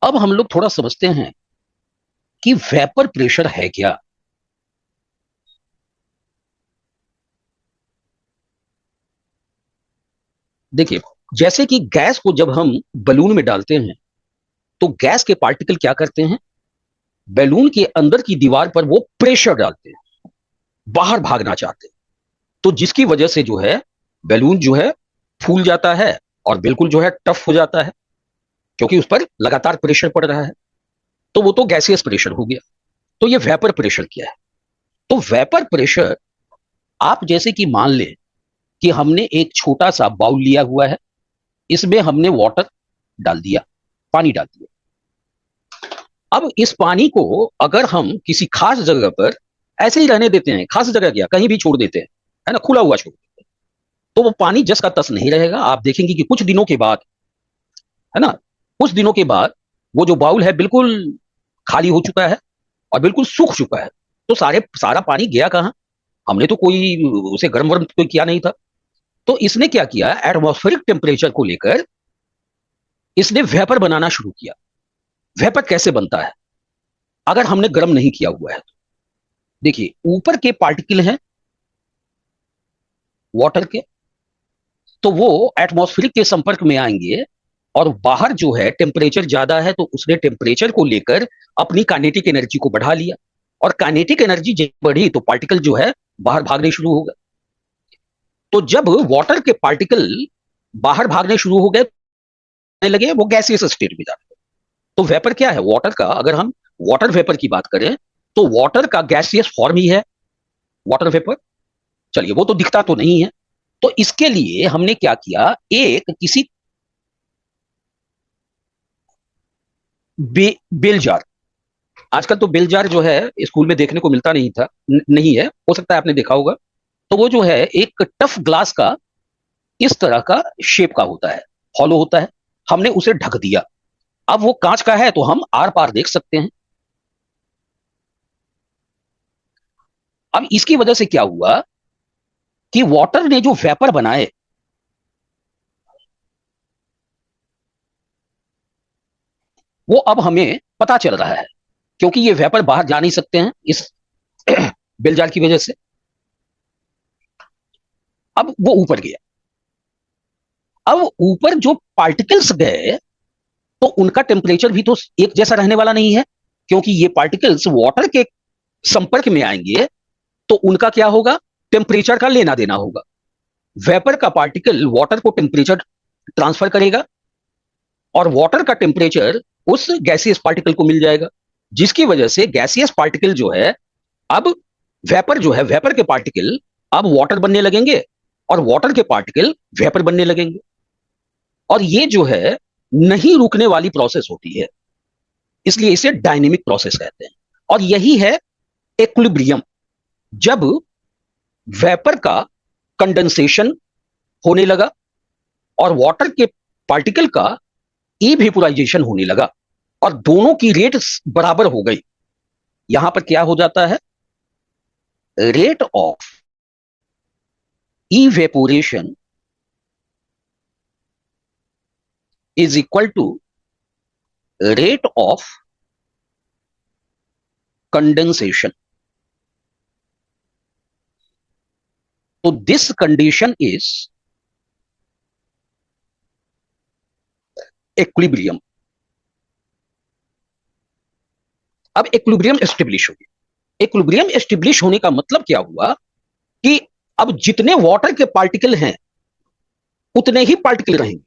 अब हम लोग थोड़ा समझते हैं कि वेपर प्रेशर है क्या। देखिए, जैसे कि गैस को जब हम बलून में डालते हैं तो गैस के पार्टिकल क्या करते हैं, बैलून के अंदर की दीवार पर वो प्रेशर डालते हैं, बाहर भागना चाहते हैं। तो जिसकी वजह से जो है बैलून जो है फूल जाता है और बिल्कुल जो है टफ हो जाता है, क्योंकि उस पर लगातार प्रेशर पड़ रहा है। तो वो तो गैसियस प्रेशर हो गया। तो ये वेपर प्रेशर क्या है? तो वेपर प्रेशर, आप जैसे कि मान लें कि हमने एक छोटा सा बाउल लिया हुआ है, इसमें हमने वाटर डाल दिया, पानी डाल दिया। अब इस पानी को अगर हम किसी खास जगह पर ऐसे ही रहने देते हैं, खास जगह क्या कहीं भी छोड़ देते हैं, है ना, खुला हुआ छोड़ देते हैं, तो वो पानी जस का तस नहीं रहेगा। आप देखेंगे कि कुछ दिनों के बाद, है ना, कुछ दिनों के बाद वो जो बाउल है बिल्कुल खाली हो चुका है और बिल्कुल सूख चुका है। तो सारा पानी गया कहाँ? हमने तो कोई उसे गर्म वर्म कोई किया नहीं था। तो इसने क्या किया, एटमॉस्फेरिक टेम्परेचर को लेकर इसने वेपर बनाना शुरू किया। वेपर कैसे बनता है अगर हमने गर्म नहीं किया हुआ है? देखिए, ऊपर के पार्टिकल हैं वाटर के, तो वो एटमॉस्फेरिक के संपर्क में आएंगे और बाहर जो है टेम्परेचर ज्यादा है, तो उसने टेम्परेचर को लेकर अपनी काइनेटिक एनर्जी को बढ़ा लिया। और काइनेटिक एनर्जी जब बढ़ी तो पार्टिकल जो है बाहर भागने शुरू हो गए। तो जब वाटर के पार्टिकल बाहर भागने शुरू हो गए लगे, वो गैसियस स्टेट में जाते हैं। तो वेपर क्या है वाटर का? अगर हम वाटर वेपर की बात करें तो वाटर का गैसियस फॉर्म ही है वाटर वेपर। चलिए, वो तो दिखता तो नहीं है। तो इसके लिए हमने क्या किया, एक किसी बेल जार, आजकल तो बेल जार जो है स्कूल में देखने को मिलता नहीं था, नहीं है, हो सकता है आपने देखा होगा। तो वो जो है एक टफ ग्लास का इस तरह का शेप का होता है, हॉलो होता है। हमने उसे ढक दिया। अब वो कांच का है तो हम आर पार देख सकते हैं। अब इसकी वजह से क्या हुआ कि वाटर ने जो वेपर बनाए, वो अब हमें पता चल रहा है, क्योंकि ये वेपर बाहर जा नहीं सकते हैं इस बेलजार की वजह से। अब वो ऊपर गया। अब ऊपर जो पार्टिकल्स गए तो उनका टेम्परेचर भी तो एक जैसा रहने वाला नहीं है, क्योंकि ये पार्टिकल्स वाटर के संपर्क में आएंगे तो उनका क्या होगा, टेम्परेचर का लेना देना होगा। वेपर का पार्टिकल वाटर को टेम्परेचर ट्रांसफर करेगा और वाटर का टेम्परेचर उस गैसियस पार्टिकल को मिल जाएगा, जिसकी वजह से गैसियस पार्टिकल जो है अब वेपर जो है, वेपर के पार्टिकल अब वाटर बनने लगेंगे और वाटर के पार्टिकल वेपर बनने लगेंगे। और ये जो है नहीं रुकने वाली प्रोसेस होती है, इसलिए इसे डायनेमिक प्रोसेस कहते हैं। और यही है इक्विलिब्रियम। जब वेपर का कंडेंसेशन होने लगा और वाटर के पार्टिकल का इवेपोराइजेशन होने लगा और दोनों की रेट बराबर हो गई, यहां पर क्या हो जाता है, rate of evaporation is equal to rate of condensation. तो दिस कंडीशन इज इक्विलिब्रियम। अब इक्विलिब्रियम एस्टेब्लिश हो गया। इक्विलिब्रियम एस्टेब्लिश होने का मतलब क्या हुआ कि अब जितने वाटर के पार्टिकल हैं उतने ही पार्टिकल रहेंगे,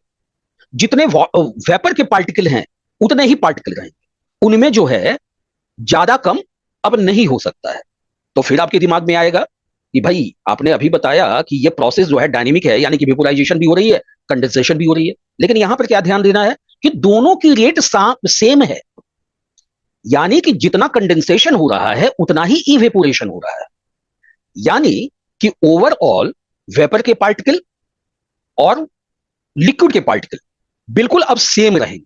जितने वेपर के पार्टिकल हैं उतने ही पार्टिकल रहेंगे, उनमें जो है ज्यादा कम अब नहीं हो सकता है। तो फिर आपके दिमाग में आएगा कि भाई आपने अभी बताया कि ये प्रोसेस जो है डायनेमिक है, यानी कि वेपोराइजेशन भी हो रही है, कंडेंसेशन भी हो रही है, लेकिन यहां पर क्या ध्यान देना है कि दोनों की रेट सेम है, यानी कि जितना कंडेंसेशन हो रहा है उतना ही इवेपोरेशन हो रहा है। यानी कि ओवरऑल वेपर के पार्टिकल और लिक्विड के पार्टिकल बिल्कुल अब सेम रहेंगे,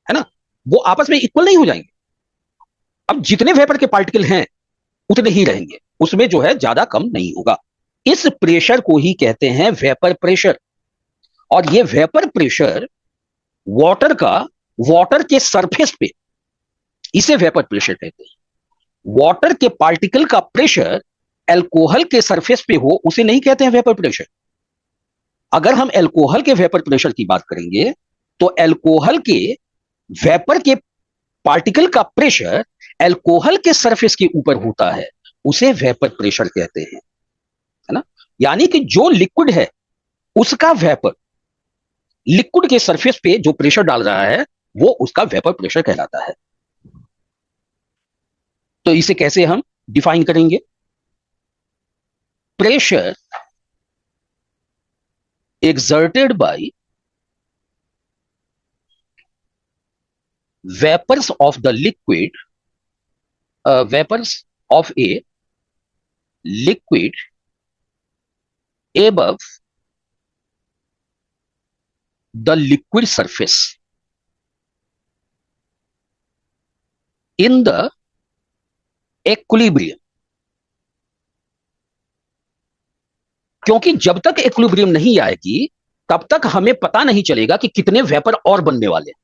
है ना, वो आपस में इक्वल नहीं हो जाएंगे। अब जितने वेपर के पार्टिकल हैं उतने ही रहेंगे, उसमें जो है ज्यादा कम नहीं होगा। इस प्रेशर को ही कहते हैं वेपर प्रेशर। और ये वेपर प्रेशर वाटर का वाटर के सरफेस पे, इसे वेपर प्रेशर कहते हैं। वाटर के पार्टिकल का प्रेशर अल्कोहल के सरफेस पे हो उसे नहीं कहते हैं वेपर प्रेशर। अगर हम अल्कोहल के वेपर प्रेशर की बात करेंगे तो अल्कोहल के वेपर के पार्टिकल का प्रेशर अल्कोहल के सरफेस के ऊपर होता है, उसे वेपर प्रेशर कहते हैं, है ना। यानी कि जो लिक्विड है उसका वेपर लिक्विड के सरफेस पे जो प्रेशर डाल रहा है वो उसका वेपर प्रेशर कहलाता है। तो इसे कैसे हम डिफाइन करेंगे? Pressure exerted by vapors of the liquid, vapors of a liquid above the liquid surface in the equilibrium। क्योंकि जब तक इक्विलिब्रियम नहीं आएगी तब तक हमें पता नहीं चलेगा कि कितने वेपर और बनने वाले हैं,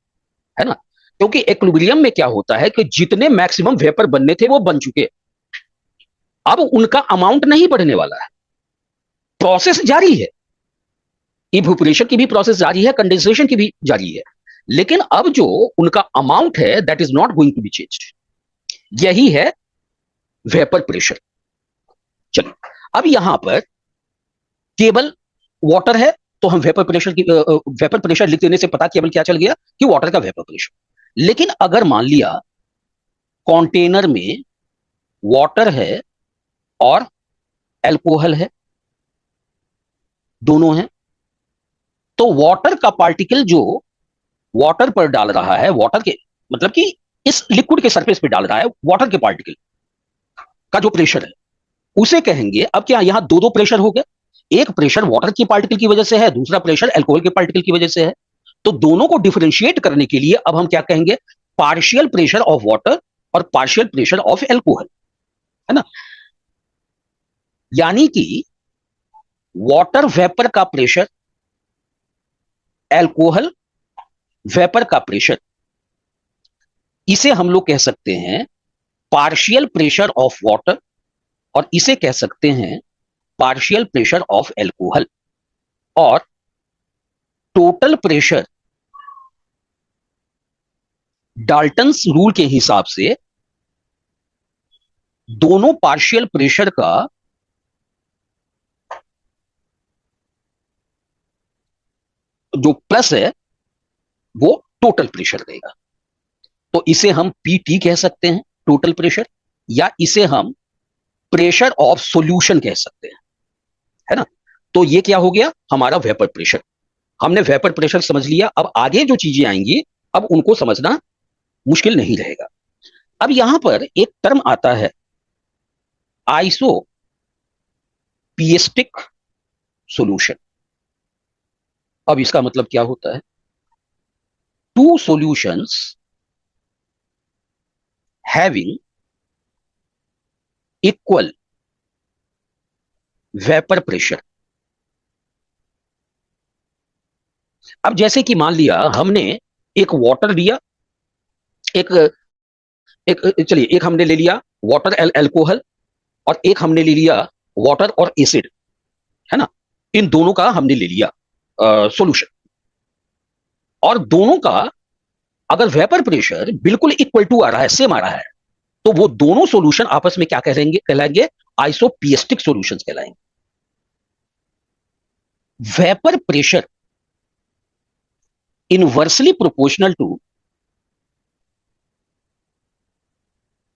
है ना। क्योंकि इक्विलिब्रियम में क्या होता है कि जितने मैक्सिमम वेपर बनने थे वो बन चुके, अब उनका अमाउंट नहीं बढ़ने वाला है, प्रोसेस जारी है, इवेपोरेशन की भी प्रोसेस जारी है, कंडेंसेशन की भी जारी है, लेकिन अब जो उनका अमाउंट है that is not going to be changed. यही है वेपर प्रेशर। चलो अब यहां पर केवल वाटर है तो हम वेपर प्रेशर लिख देने से पता केवल क्या चल गया कि वाटर का वेपर प्रेशर। लेकिन अगर मान लिया कंटेनर में वाटर है और अल्कोहल है, दोनों हैं, तो वाटर का पार्टिकल जो वाटर पर डाल रहा है, वाटर के मतलब कि इस लिक्विड के सरफेस पे डाल रहा है, वाटर के पार्टिकल का जो प्रेशर है उसे कहेंगे। अब क्या यहां दो दो प्रेशर हो गए, एक प्रेशर वाटर की पार्टिकल की वजह से है, दूसरा प्रेशर अल्कोहल के पार्टिकल की वजह से है। तो दोनों को डिफरेंशिएट करने के लिए अब हम क्या कहेंगे, पार्शियल प्रेशर ऑफ वाटर और पार्शियल प्रेशर ऑफ अल्कोहल, है ना। यानी कि वाटर वेपर का प्रेशर, अल्कोहल वेपर का प्रेशर, इसे हम लोग कह सकते हैं पार्शियल प्रेशर ऑफ वाटर और इसे कह सकते हैं पार्शियल प्रेशर ऑफ अल्कोहल। और टोटल प्रेशर डाल्टन्स रूल के हिसाब से दोनों पार्शियल प्रेशर का जो प्लस है वो टोटल प्रेशर देगा। तो इसे हम पीटी कह सकते हैं, टोटल प्रेशर, या इसे हम प्रेशर ऑफ सॉल्यूशन कह सकते हैं, है ना। तो ये क्या हो गया हमारा वेपर प्रेशर। हमने वेपर प्रेशर समझ लिया, अब आगे जो चीजें आएंगी अब उनको समझना मुश्किल नहीं रहेगा। अब यहां पर एक टर्म आता है आइसोपिएस्टिक सॉल्यूशन। अब इसका मतलब क्या होता है, two solutions having equal vapour pressure. अब जैसे कि मान लिया हमने एक वाटर लिया, एक एक चलिए एक हमने ले लिया वाटर अल्कोहल और एक हमने ले लिया वाटर और एसिड, है ना। इन दोनों का हमने ले लिया सॉल्यूशन, और दोनों का अगर वेपर प्रेशर बिल्कुल इक्वल टू आ रहा है, सेम आ रहा है, तो वो दोनों सॉल्यूशन आपस में क्या कहलाएंगे, आइसोपिएस्टिक सॉल्यूशंस कहलाएंगे। Vapour pressure inversely proportional to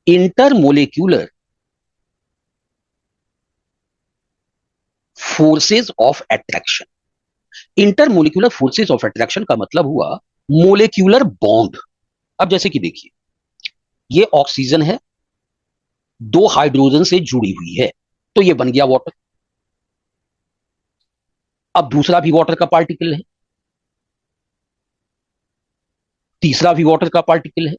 intermolecular forces of attraction. Intermolecular forces of attraction का मतलब हुआ मोलिक्यूलर बॉन्ड। अब जैसे कि देखिए ये ऑक्सीजन है, दो हाइड्रोजन से जुड़ी हुई है, तो ये बन गया वाटर। अब दूसरा भी वाटर का पार्टिकल है, तीसरा भी वाटर का पार्टिकल है,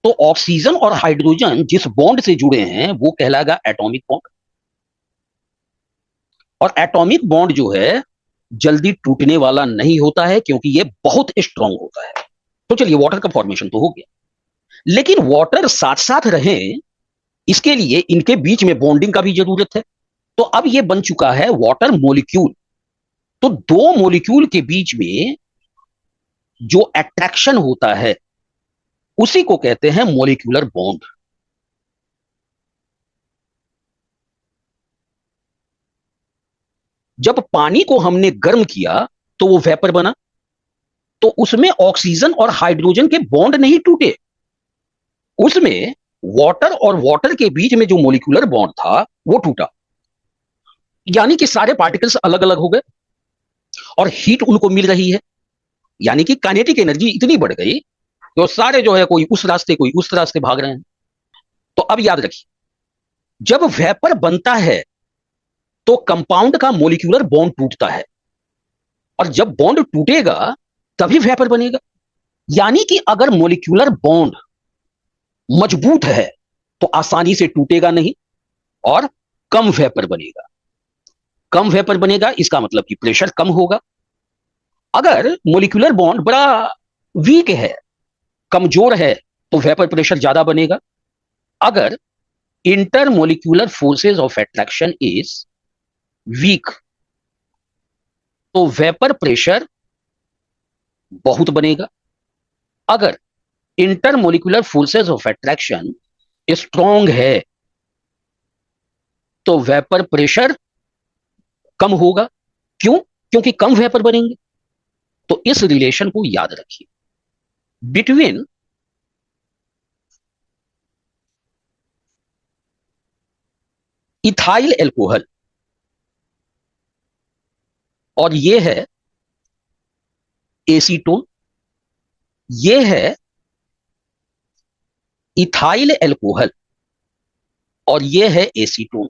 तो ऑक्सीजन और हाइड्रोजन जिस बॉन्ड से जुड़े हैं वो कहलाएगा एटॉमिक बॉन्ड। और एटॉमिक बॉन्ड जो है जल्दी टूटने वाला नहीं होता है क्योंकि ये बहुत स्ट्रांग होता है। तो चलिए, वाटर का फॉर्मेशन तो हो गया, लेकिन वाटर साथ साथ रहे इसके लिए इनके बीच में बॉन्डिंग का भी जरूरत है। तो अब ये बन चुका है वाटर मॉलिक्यूल। तो दो मॉलिक्यूल के बीच में जो अट्रैक्शन होता है उसी को कहते हैं मॉलिक्यूलर बॉन्ड। जब पानी को हमने गर्म किया तो वो वेपर बना, तो उसमें ऑक्सीजन और हाइड्रोजन के बॉन्ड नहीं टूटे, उसमें वाटर और वाटर के बीच में जो मॉलिक्यूलर बॉन्ड था वो टूटा। यानी कि सारे पार्टिकल्स अलग अलग हो गए और हीट उनको मिल रही है, यानी कि काइनेटिक एनर्जी इतनी बढ़ गई कि वो सारे जो है कोई उस रास्ते कोई उस रास्ते भाग रहे हैं। तो अब याद रखिए, जब वेपर बनता है तो कंपाउंड का मॉलिक्यूलर बॉन्ड टूटता है, और जब बॉन्ड टूटेगा तभी वेपर बनेगा। यानी कि अगर मॉलिक्यूलर बॉन्ड मजबूत है तो आसानी से टूटेगा नहीं और कम वेपर बनेगा। कम वेपर बनेगा इसका मतलब कि प्रेशर कम होगा। अगर मॉलिक्यूलर बॉन्ड बड़ा वीक है, कमजोर है, तो वेपर प्रेशर ज्यादा बनेगा। अगर intermolecular forces of attraction is weak तो वेपर प्रेशर बहुत बनेगा। अगर intermolecular forces of attraction strong है तो वेपर प्रेशर कम होगा। क्यों? क्योंकि कम वेपर बनेंगे। तो इस रिलेशन को याद रखिए बिटवीन इथाइल एल्कोहल और ये है एसीटोन, ये है इथाइल एल्कोहल और ये है एसीटोन।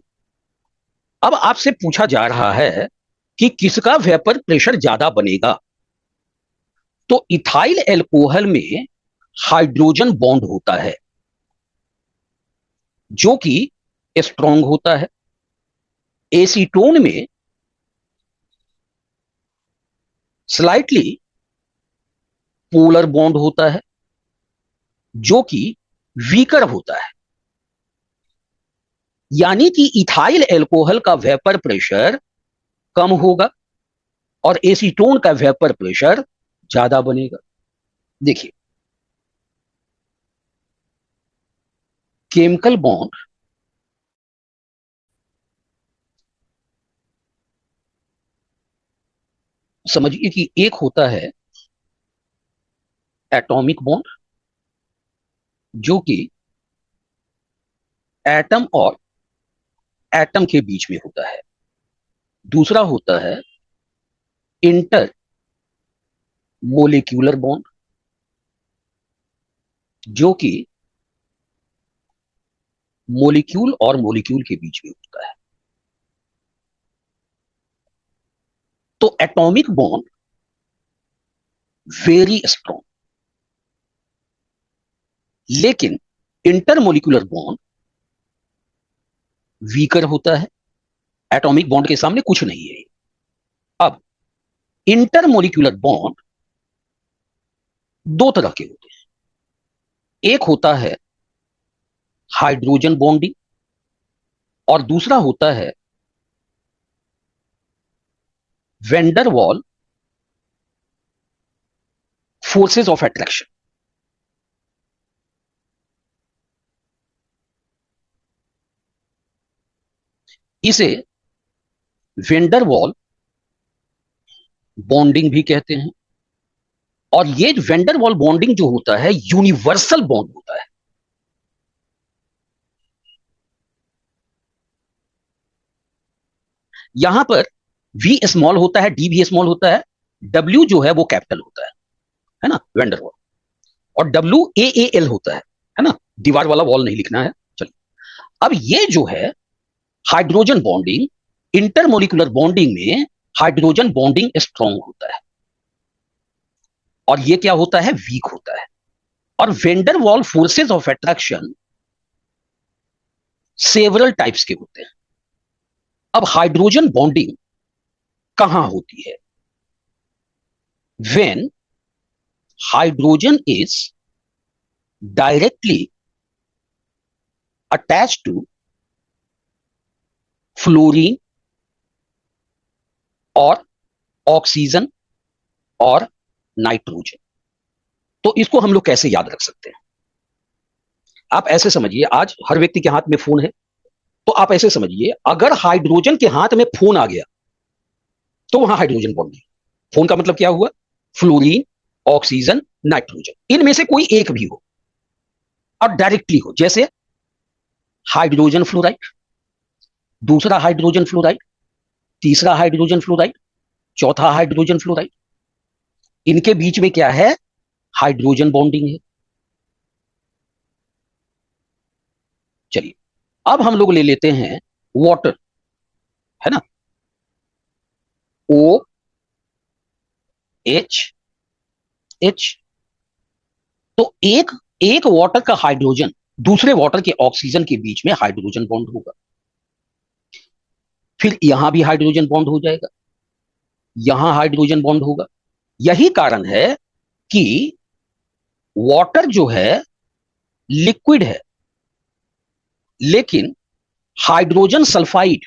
अब आपसे पूछा जा रहा है कि किसका वेपर प्रेशर ज्यादा बनेगा। तो इथाइल एल्कोहल में हाइड्रोजन बॉन्ड होता है जो कि स्ट्रॉन्ग होता है। एसीटोन में स्लाइटली पोलर बॉन्ड होता है जो कि वीकर होता है। यानी कि इथाइल एल्कोहल का वेपर प्रेशर कम होगा और एसीटोन का वेपर प्रेशर ज्यादा बनेगा। देखिए, केमिकल बॉन्ड समझिए कि एक होता है एटॉमिक बॉन्ड जो कि एटम और एटम के बीच में होता है। दूसरा होता है इंटर मोलिक्यूलर बॉन्ड जो कि मोलिक्यूल और मोलिक्यूल के बीच में होता है। तो एटॉमिक बॉन्ड वेरी स्ट्रॉन्ग, लेकिन इंटरमोलिकुलर बॉन्ड वीकर होता है। एटॉमिक बॉन्ड के सामने कुछ नहीं है। अब इंटरमोलिकुलर बॉन्ड दो तरह के होते हैं, एक होता है हाइड्रोजन बॉन्डिंग और दूसरा होता है vendor wall forces of attraction. इसे वेंडर वॉल बॉन्डिंग भी कहते हैं। और ये वेंडर वॉल बॉन्डिंग जो होता है यूनिवर्सल बॉन्ड होता है। यहां पर वी स्मॉल होता है, डी भी स्मॉल होता है, डब्ल्यू जो है वो कैपिटल होता है ना, वेंडर वॉल। और डब्ल्यू ए एल होता है ना, दीवार वाला वॉल नहीं लिखना है। चलिए, अब ये जो है हाइड्रोजन बॉन्डिंग, इंटरमोलिकुलर बॉन्डिंग में हाइड्रोजन बॉन्डिंग स्ट्रॉन्ग होता है और ये क्या होता है, वीक होता है। और vendor wall forces of attraction several types के होते हैं। अब हाइड्रोजन बॉन्डिंग कहां होती है? when hydrogen is directly attached to fluorine और ऑक्सीजन और नाइट्रोजन। तो इसको हम लोग कैसे याद रख सकते हैं? आप ऐसे समझिए, आज हर व्यक्ति के हाथ में फोन है, तो आप ऐसे समझिए, अगर हाइड्रोजन के हाथ में फोन आ गया तो वहां हाइड्रोजन बॉन्ड नहीं। फोन का मतलब क्या हुआ? फ्लोरीन, ऑक्सीजन, नाइट्रोजन, इनमें से कोई एक भी हो और डायरेक्टली हो, जैसे हाइड्रोजन फ्लोराइड, दूसरा हाइड्रोजन फ्लोराइड, तीसरा हाइड्रोजन फ्लोराइड, चौथा हाइड्रोजन फ्लोराइड, इनके बीच में क्या है? हाइड्रोजन बॉन्डिंग है। चलिए, अब हम लोग ले लेते हैं वाटर, है ना, ओ एच एच। तो एक एक वाटर का हाइड्रोजन दूसरे वाटर के ऑक्सीजन के बीच में हाइड्रोजन बॉन्ड होगा, फिर यहां भी हाइड्रोजन बॉन्ड हो जाएगा, यहां हाइड्रोजन बॉन्ड होगा। यही कारण है कि वाटर जो है लिक्विड है, लेकिन हाइड्रोजन सल्फाइड,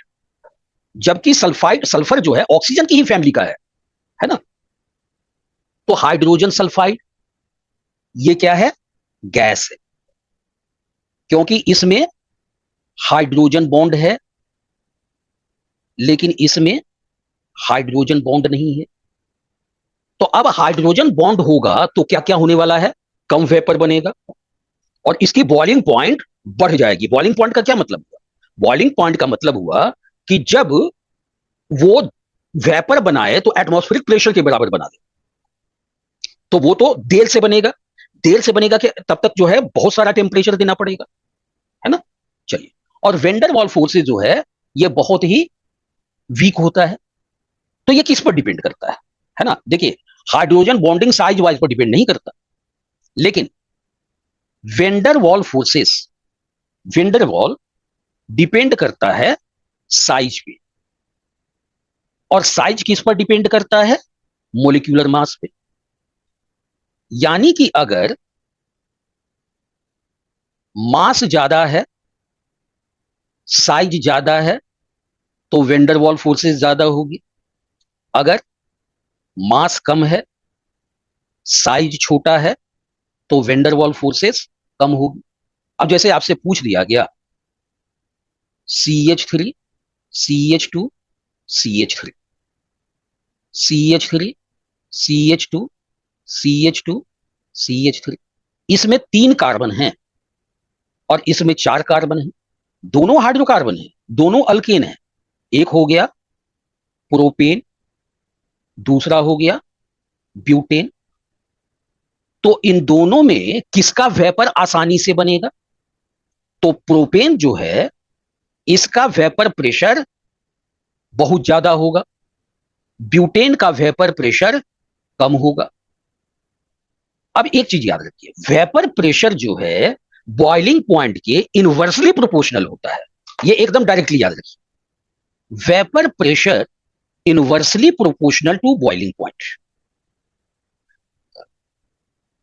जबकि सल्फर जो है ऑक्सीजन की ही फैमिली का है ना। तो हाइड्रोजन सल्फाइड ये क्या है? गैस है, क्योंकि इसमें हाइड्रोजन बॉन्ड है लेकिन इसमें हाइड्रोजन बॉन्ड नहीं है। तो अब हाइड्रोजन बॉन्ड होगा तो क्या क्या होने वाला है? कम वेपर बनेगा और इसकी बॉइलिंग पॉइंट बढ़ जाएगी। बॉइलिंग पॉइंट का क्या मतलब हुआ? बॉइलिंग पॉइंट का मतलब हुआ कि जब वो वेपर बनाए तो एटमॉस्फेरिक प्रेशर के बराबर बना दे, तो वो तो देर से बनेगा। देर से बनेगा कि तब तक जो है बहुत सारा टेम्परेचर देना पड़ेगा, है ना। चलिए, और वेंडर वॉल फोर्सेस जो है ये बहुत ही वीक होता है। तो ये किस पर डिपेंड करता है ना। देखिए, हाइड्रोजन बॉन्डिंग साइज वाइज पर डिपेंड नहीं करता, लेकिन vendor wall forces, vendor wall depend करता है साइज पे, और साइज किस पर डिपेंड करता है? मोलिक्यूलर मास पे। यानी कि अगर मास ज्यादा है, साइज ज्यादा है, तो वेंडर वॉल फोर्सेस ज्यादा होगी। अगर मास कम है, साइज छोटा है, तो वेंडर वॉल फोर्सेस कम होगी। अब जैसे आपसे पूछ दिया गया CH3 CH2 CH3, CH3 CH2 CH2 CH3, इसमें 3 कार्बन हैं और इसमें 4 कार्बन हैं। दोनों हाइड्रोकार्बन हैं, दोनों अल्केन हैं। एक हो गया प्रोपेन, दूसरा हो गया ब्यूटेन। तो इन दोनों में किसका वेपर आसानी से बनेगा? तो प्रोपेन जो है इसका वेपर प्रेशर बहुत ज्यादा होगा, ब्यूटेन का वेपर प्रेशर कम होगा। अब एक चीज याद रखिए, वेपर प्रेशर जो है बॉइलिंग पॉइंट के इनवर्सली प्रोपोर्शनल होता है। ये एकदम डायरेक्टली याद रखिए, vapour pressure inversely proportional to boiling point.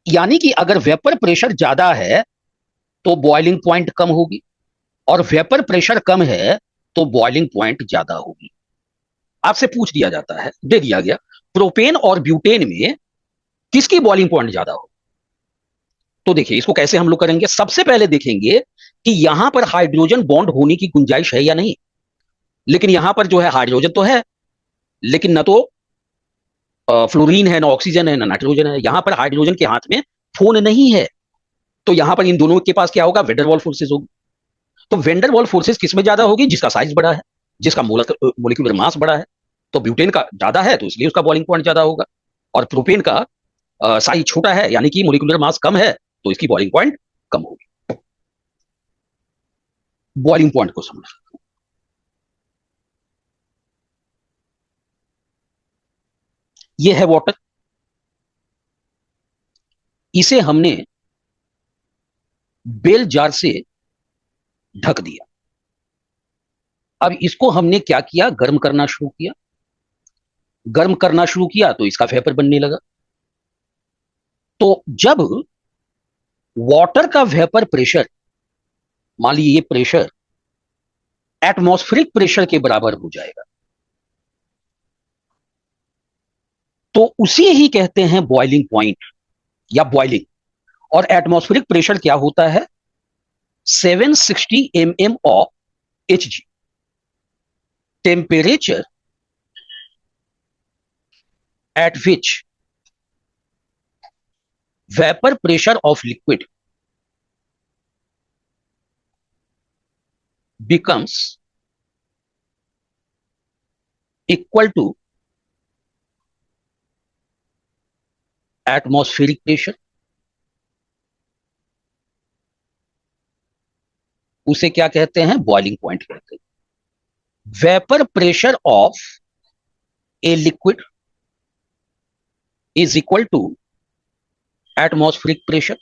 यानी कि अगर वेपर प्रेशर ज्यादा है तो बॉइलिंग पॉइंट कम होगी, और वेपर प्रेशर कम है तो बॉइलिंग पॉइंट ज्यादा होगी। आपसे पूछ दिया जाता है, दे दिया गया, प्रोपेन और ब्यूटेन में किसकी बॉइलिंग पॉइंट ज्यादा हो? तो देखिए, इसको कैसे हम लोग करेंगे। सबसे पहले देखेंगे कि यहां पर हाइड्रोजन बॉन्ड होने की गुंजाइश है या नहीं। लेकिन यहां पर जो है हाइड्रोजन तो है, लेकिन ना तो फ्लोरीन है, ना ऑक्सीजन है, ना नाइट्रोजन है। यहां पर हाइड्रोजन के हाथ में फोन नहीं है, तो यहां पर इन दोनों के पास क्या होगा? वेंडर वॉल फोर्सेस होगी। तो वेंडर वॉल फोर्सेस किसमें ज्यादा होगी? जिसका साइज बड़ा है, जिसका मोलिकुलर मास बड़ा है। तो ब्यूटेन का ज्यादा है तो इसलिए उसका बॉइलिंग पॉइंट ज्यादा होगा, और प्रोपेन का साइज छोटा है यानी कि मोलिकुलर मास कम है तो इसकी बॉइलिंग पॉइंट कम होगी। बॉइलिंग पॉइंट को समझ, ये है वाटर, इसे हमने बेल जार से ढक दिया। अब इसको हमने क्या किया? गर्म करना शुरू किया। गर्म करना शुरू किया तो इसका वेपर बनने लगा। तो जब वाटर का वेपर प्रेशर, मान लीजिए ये प्रेशर एटमॉस्फेरिक प्रेशर के बराबर हो जाएगा, तो उसे ही कहते हैं बॉइलिंग पॉइंट या बॉइलिंग। और एटमॉस्फेरिक प्रेशर क्या होता है? 760 mm of Hg। Temperature at which vapor pressure of liquid becomes equal to atmospheric pressure, उसे क्या कहते हैं? बॉइलिंग पॉइंट कहते हैं। Vapour pressure of a liquid is equal to atmospheric pressure,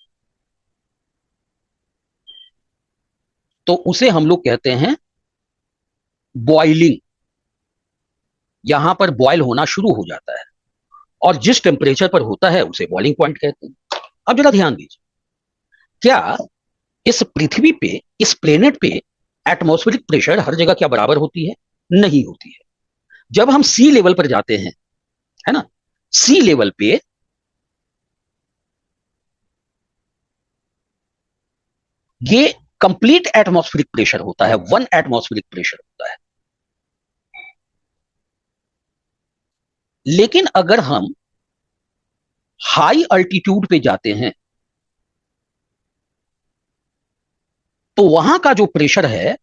तो उसे हम लोग कहते हैं बॉइलिंग। यहां पर बॉयल होना शुरू हो जाता है और जिस टेम्परेचर पर होता है उसे बॉइलिंग पॉइंट कहते हैं। अब जरा ध्यान दीजिए, क्या इस पृथ्वी पे, इस प्लेनेट पे एटमॉस्फेरिक प्रेशर हर जगह क्या बराबर होती है? नहीं होती है। जब हम सी लेवल पर जाते हैं, है ना, सी लेवल पे ये कंप्लीट एटमॉस्फेरिक प्रेशर होता है, 1 एटमॉस्फेरिक प्रेशर होता है। लेकिन अगर हम हाई अल्टीट्यूड पे जाते हैं तो वहां का जो प्रेशर है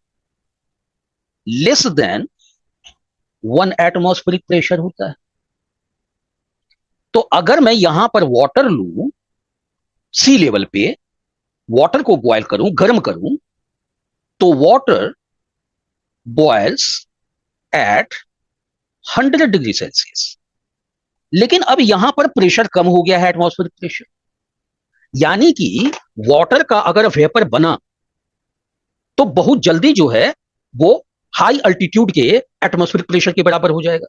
लेस देन 1 एटमॉस्फेरिक प्रेशर होता है। तो अगर मैं यहां पर वाटर लूं, सी लेवल पे वाटर को बॉयल करूं, गर्म करूं, तो water boils at 100 degree Celsius. लेकिन अब यहां पर प्रेशर कम हो गया है, एटमॉस्फेरिक प्रेशर, यानी कि वाटर का अगर वेपर बना तो बहुत जल्दी जो है वो हाई अल्टीट्यूड के एटमॉस्फेरिक प्रेशर के बराबर हो जाएगा,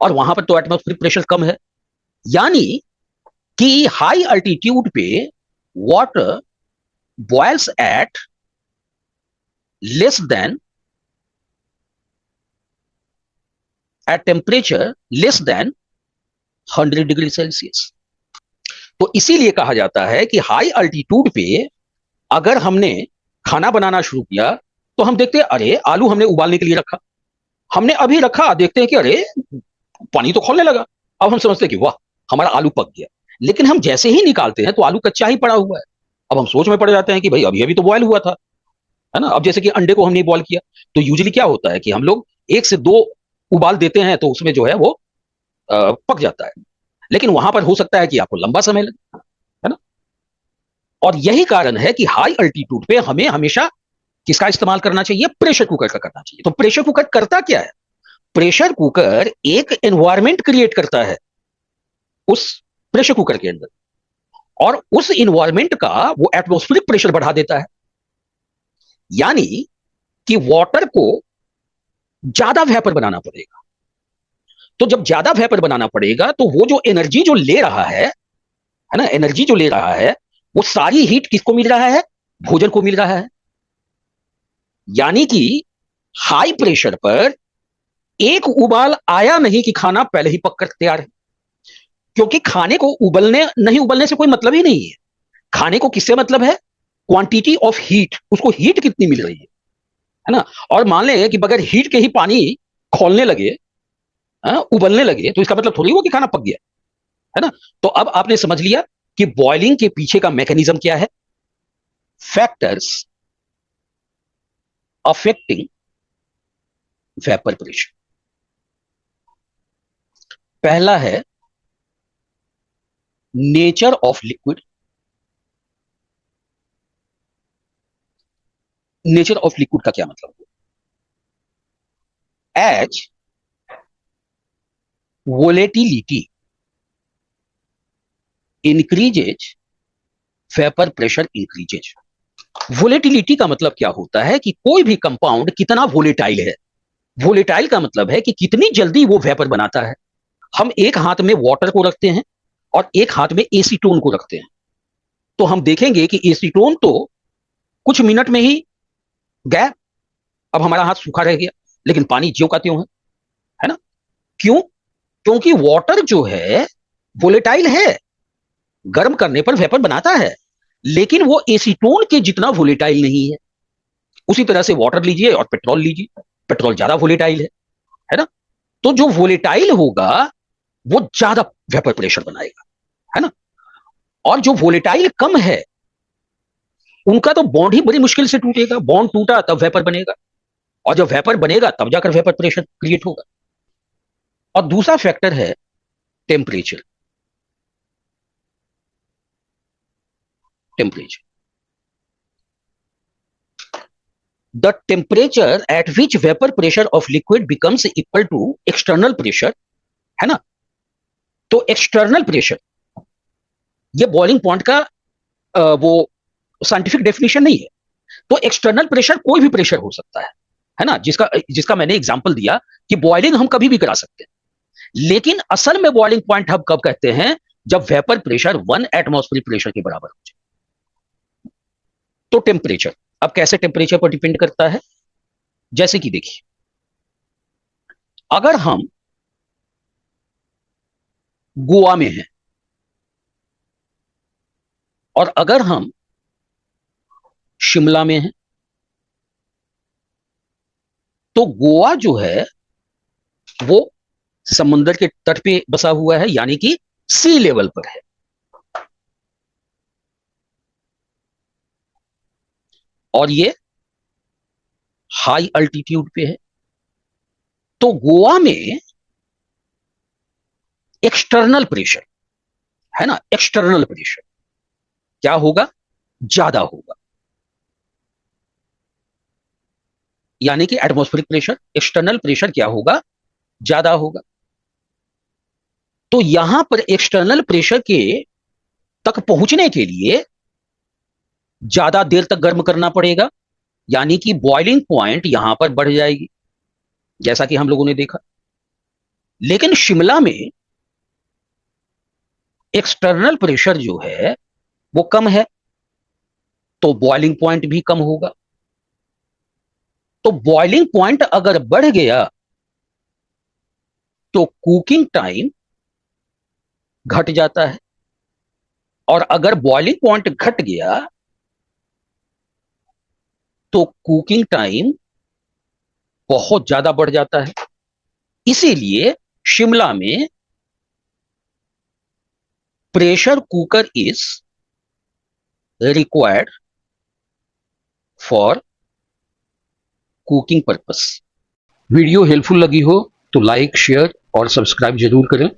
और वहां पर तो एटमॉस्फेरिक प्रेशर कम है। यानी कि हाई अल्टीट्यूड पे water boils at less than, at temperature less than 100 degree Celsius. तो इसीलिए कहा जाता है कि हाई अल्टीट्यूड पे अगर हमने खाना बनाना शुरू किया तो हम देखते हैं अरे आलू हमने उबालने के लिए रखा, हमने अभी रखा, देखते हैं कि अरे पानी तो खौलने लगा। अब हम समझते हैं कि वाह हमारा आलू पक गया, लेकिन हम जैसे ही निकालते हैं तो आलू कच्चा ही पड़ा हुआ है। अब हम सोच में पड़ जाते हैं कि भाई अभी अभी तो बॉयल हुआ था, है ना। अब जैसे कि अंडे को हमने बॉयल किया, तो यूजुअली क्या होता है कि हम लोग 1 से 2 उबाल देते हैं तो उसमें जो है वो पक जाता है, लेकिन वहां पर हो सकता है कि आपको लंबा समय लगे, है ना। और यही कारण है कि हाई अल्टीट्यूड पे हमें हमेशा किसका इस्तेमाल करना चाहिए? प्रेशर कुकर का करना चाहिए। तो प्रेशर कुकर करता क्या है? प्रेशर कुकर एक एनवायरमेंट क्रिएट करता है उस प्रेशर कुकर के अंदर, और उस एनवायरमेंट का वो एटमॉस्फेरिक प्रेशर बढ़ा देता है। यानी कि वाटर को ज्यादा वेपर बनाना पड़ेगा। तो जब ज्यादा वेपर बनाना पड़ेगा तो वो जो एनर्जी जो ले रहा है ना, एनर्जी जो ले रहा है वो सारी हीट किसको मिल रहा है? भोजन को मिल रहा है। यानी कि हाई प्रेशर पर एक उबाल आया नहीं कि खाना पहले ही पक कर तैयार है, क्योंकि खाने को उबलने नहीं उबलने से कोई मतलब ही नहीं है। खाने को किससे मतलब है? क्वांटिटी ऑफ हीट, उसको हीट कितनी मिल रही है ना। और मान लें कि बगैर हीट के ही पानी खौलने लगे, उबलने लगे, तो इसका मतलब थोड़ी हुआ कि खाना पक गया, है ना। तो अब आपने समझ लिया कि बॉइलिंग के पीछे का मैकेनिज्म क्या है। फैक्टर्स अफेक्टिंग वेपर प्रेशर, पहला है nature of liquid. Nature of liquid का क्या मतलब? As volatility increases vapour pressure increases. Volatility का मतलब क्या होता है कि कोई भी कंपाउंड कितना वोलेटाइल है। वोलेटाइल का मतलब है कि कितनी जल्दी वो वेपर बनाता है। हम एक हाथ में वाटर को रखते हैं और एक हाथ में एसीटोन को रखते हैं, तो हम देखेंगे कि एसीटोन तो कुछ मिनट में ही गया, अब हमारा हाथ सूखा रह गया, लेकिन पानी ज्यों का त्यों है ना? क्यों? क्योंकि वाटर जो है वोलेटाइल है, गर्म करने पर वेपर बनाता है, लेकिन वो एसीटोन के जितना वोलेटाइल नहीं है। उसी तरह से वाटर लीजिए और पेट्रोल लीजिए, पेट्रोल ज्यादा वोलेटाइल है ना? तो जो वोलेटाइल होगा वो ज्यादा वेपर प्रेशर बनाएगा, है ना? और जो वोलेटाइल कम है उनका तो बॉन्ड ही बड़ी मुश्किल से टूटेगा, बॉन्ड टूटा तब वेपर बनेगा, और जब वेपर बनेगा तब जाकर वेपर प्रेशर क्रिएट होगा। और दूसरा फैक्टर है temperature. Temperature, the temperature at which vapor pressure of liquid becomes equal to external pressure, है ना? तो एक्सटर्नल प्रेशर ये बॉइलिंग पॉइंट का वो साइंटिफिक डेफिनेशन नहीं है। तो एक्सटर्नल प्रेशर कोई भी प्रेशर हो सकता है ना? जिसका मैंने एग्जांपल दिया कि बॉइलिंग हम कभी भी करा सकते हैं, लेकिन असल में बॉइलिंग पॉइंट हम कब कहते हैं? जब वेपर प्रेशर 1 एटमॉस्फेरिक प्रेशर के बराबर हो जाए। तो टेम्परेचर अब कैसे टेम्परेचर पर डिपेंड करता है? जैसे कि देखिए, अगर हम गोवा में हैं और अगर हम शिमला में हैं, तो गोवा जो है वो समुद्र के तट पे बसा हुआ है, यानी कि सी लेवल पर है, और ये हाई अल्टीट्यूड पे है। तो गोवा में एक्सटर्नल प्रेशर, है ना, एक्सटर्नल प्रेशर क्या होगा? ज्यादा होगा, यानी कि एटमॉस्फेरिक प्रेशर, एक्सटर्नल प्रेशर क्या होगा? ज्यादा होगा। तो यहां पर एक्सटर्नल प्रेशर के तक पहुंचने के लिए ज्यादा देर तक गर्म करना पड़ेगा, यानी कि बॉइलिंग पॉइंट यहां पर बढ़ जाएगी, जैसा कि हम लोगों ने देखा। लेकिन शिमला में एक्सटर्नल प्रेशर जो है वो कम है, तो बॉइलिंग पॉइंट भी कम होगा। तो बॉइलिंग पॉइंट अगर बढ़ गया तो कुकिंग टाइम घट जाता है, और अगर बॉइलिंग पॉइंट घट गया तो कुकिंग टाइम बहुत ज्यादा बढ़ जाता है। इसीलिए शिमला में pressure cooker is required for cooking purpose. Video helpful लगी हो तो लाइक, शेयर और सब्सक्राइब जरूर करें।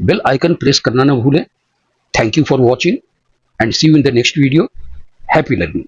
बेल आइकन प्रेस करना ना भूलें। Thank you for watching and see you in the next video. Happy learning.